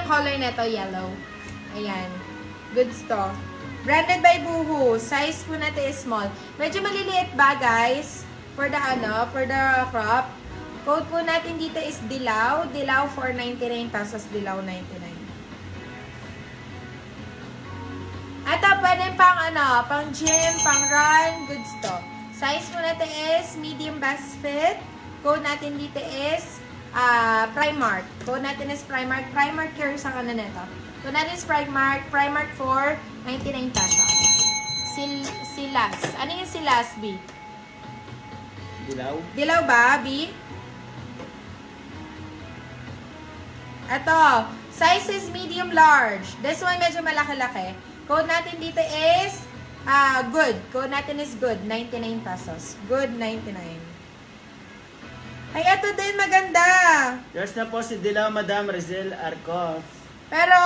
yung color nito, yellow. Ayan. Goods to. Branded by Boohoo. Size po natin is small. Medyo maliliit ba, guys? For the crop. Code po natin dito is Dilaw. Dilaw 4.99 pesos. Dilaw 99. Ito, pwede pang gym, pang run, goods to. Size po natin is medium best fit. Code natin dito is Primark. Code natin is Primark. Primark care sa kanan nito. Code natin is Primark. Primark for 99 pesos. Silas. Ano yung Silas, B? Dilaw. Dilaw ba, B? Ito, size is medium large. This one medyo malaki-laki. Code natin dito is good. Code natin is good. 99 pesos. Good 99. Ay, ito din maganda. Yours na po si Dilaw, Madam Rizel Arcos. Pero,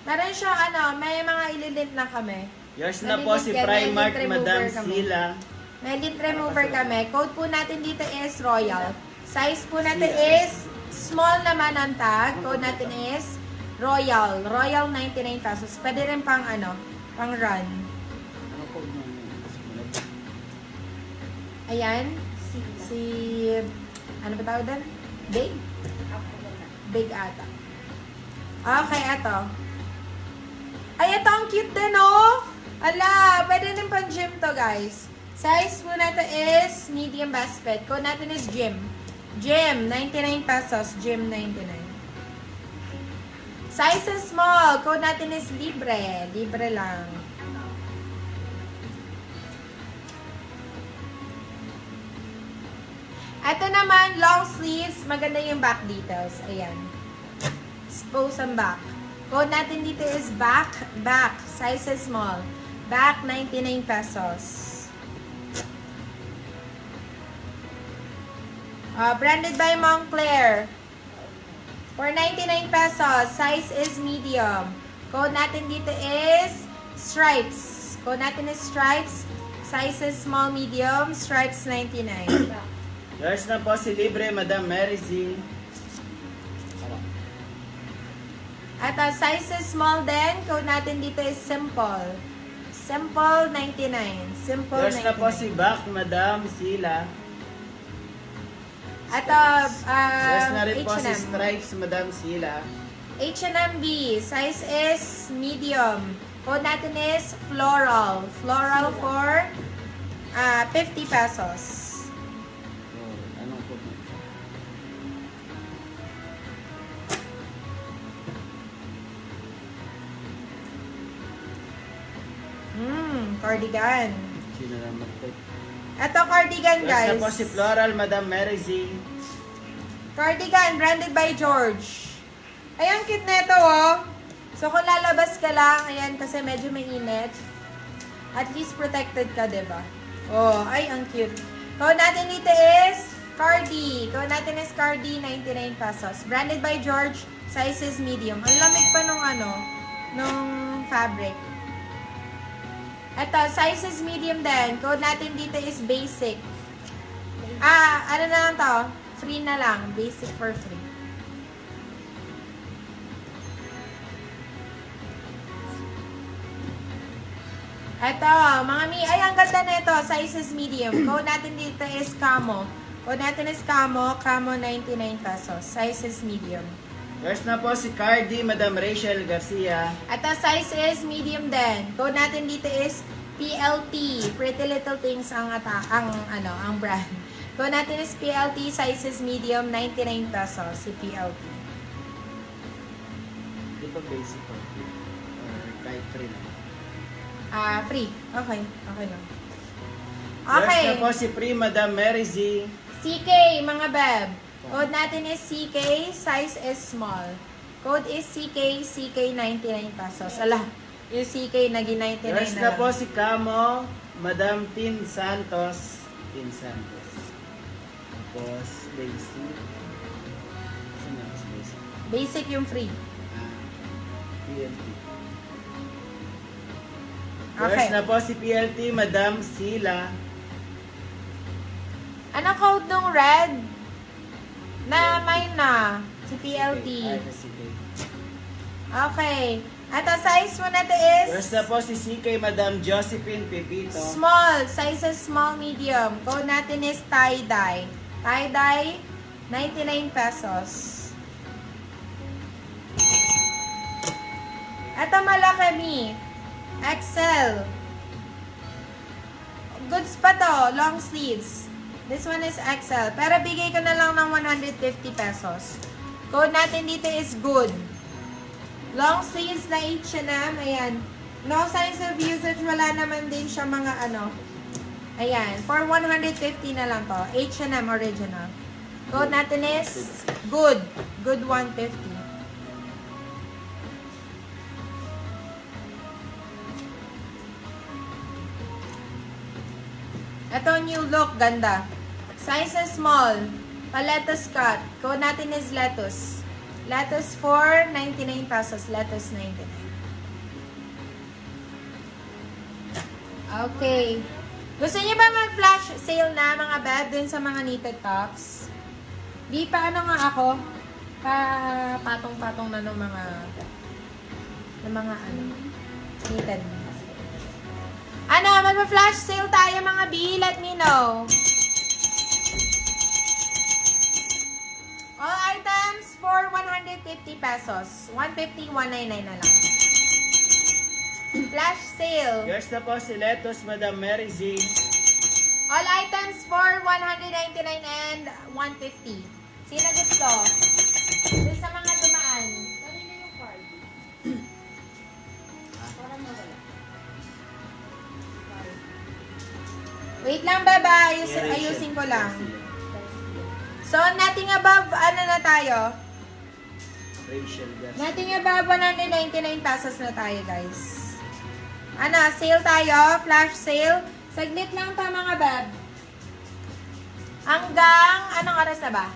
meron siyang may mga ililint na kami. Yours na po si Primark, Madam Sila. May lint remover kami. Code po natin dito is Royal. Size po natin is small naman ang tag. Code natin is Royal. Royal 99 pesos. Pwede rin pang pang run. Ano po mo? Ayan. Si ano ba tawag doon? Big? Big ata. Okay, ito. Ay, ito ang cute din, oh! Ala, pwede rin pang gym to, guys. Size po natin is medium best fit. Code natin is gym. Gym, 99 pesos. Gym, 99. Size is small. Code natin is libre. Libre lang. Ito naman, long sleeves. Maganda yung back details. Ayan. Expose ang back. Code natin dito is back. Back. Size is small. Back, 99 pesos. Branded by Moncler. For 99 pesos, size is medium. Code natin dito is stripes. Code natin is stripes. Size is small, medium. Stripes 99. Yours na po si Libre, Madam Mary Z. At size is small din. Code natin dito is simple. Simple 99. Simple Yours 99. na po si Back, Madam Sila. At Yours na rin po si H&M. Stripes, Madam Sila. H&M B. Size is medium. Code natin is floral. Floral for 50 pesos. Anong po mo? Cardigan. Sino naman po? Ito cardigan, Yours guys. na po si Floral, Madam Mary Z. Cardigan, branded by George. Ayan, cute na ito, oh. So, kung lalabas ka lang, ayan, kasi medyo mainit. At least protected ka, diba? Oh, ay, ang cute. Code natin dito is Cardi. Code natin is Cardi, 99 pesos. Branded by George, size is medium. Ang lamig pa nung fabric. Ito, size is medium din. Code natin dito is basic. Ano na lang to? Free na lang. Basic for free. Ito, mga mi. Ay, ang ganda na ito. Size is medium. Code natin dito is Camo. Code natin is Camo. Camo, 99 pesos. Size is medium. Yours na po si Cardi, Madam Rachel Garcia. At the size is medium din. Code natin dito is PLT. Pretty Little Things ang brand. Code natin is PLT. Size is medium, 99 pesos si PLT. Di ba basic po? Or kahit free lang? Free. Okay. Okay lang. Yours Okay. na po si Free, Madam Mary Z. CK, mga beb. Code natin is CK. Size is small. Code is CK. CK, 99 pesos. Ala, yung CK naging 99 Yours na na po lang. si Camo, Madam Tin Santos. Tin Santos. Tapos, Daisy. Sino na si Daisy? Basic yung free. PLT. Okay. Yours na po si PLT, Madam Sila. Ano code nung red? Na mine na. Si PLT. Ay, si Daisy. Okay. At ang size mo natin is First na po si CK Madam Josephine Pepito. small. Sizes small, medium. Code natin is tie-dye. Tie-dye, 99 pesos. Ito malaki mi. XL. Goods pa to. Long sleeves. This one is XL. Pero bigay ko na lang ng 150 pesos. Code natin dito is good. Long sleeves na H&M. Ayan. No signs of usage. Wala naman din siya mga ano. Ayan. For 150 na lang to. H&M original. Code natin is good. Good 150. Ito new look. Ganda. Size is small. Lettuce cut. Code natin is lettuce. Lettuce for 99 pesos. Lettuce 99. Okay. Gusto niyo ba mag-flash sale na mga beb dun sa mga knitted tops? Di pa ano nga ako? Patong-patong na ng mga ano, knitted. Ano, mag-flash sale tayo mga B. Let me know. All items for 150 pesos. 150, 199 na lang. Flash sale. Yours na po si Letos Madam Mary Z. All items for 199 and 150. Sino gusto? Doon sa mga tumaan. Kanina yung card. Parang nawala. Wait lang, baba. Ayusin ko lang. So, nothing above, ano na tayo? Rachel Garcia. Nothing above 199 pesos na tayo, guys. Ano, sale tayo, flash sale. Saglit lang to mga bab. Hanggang, anong oras na ba?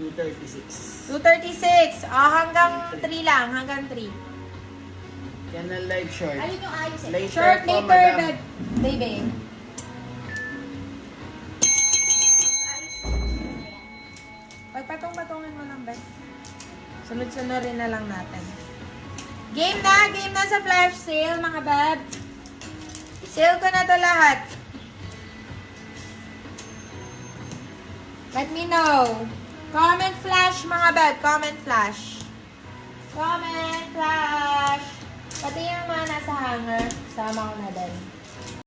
2:36. 2:36. Hanggang 3 lang, hanggang 3. Yan ang live short. Alin yung ayos eh? Later Short po, later, Madam. baby. Pagpatong-patungin mo lang, best. Sunod-sunurin na lang natin. Game na sa flash sale, mga bab. Sale ko na to lahat. Let me know. Comment flash, mga bab. Comment flash. Comment flash. Pati yung mga nasa hanger, sama ko na din.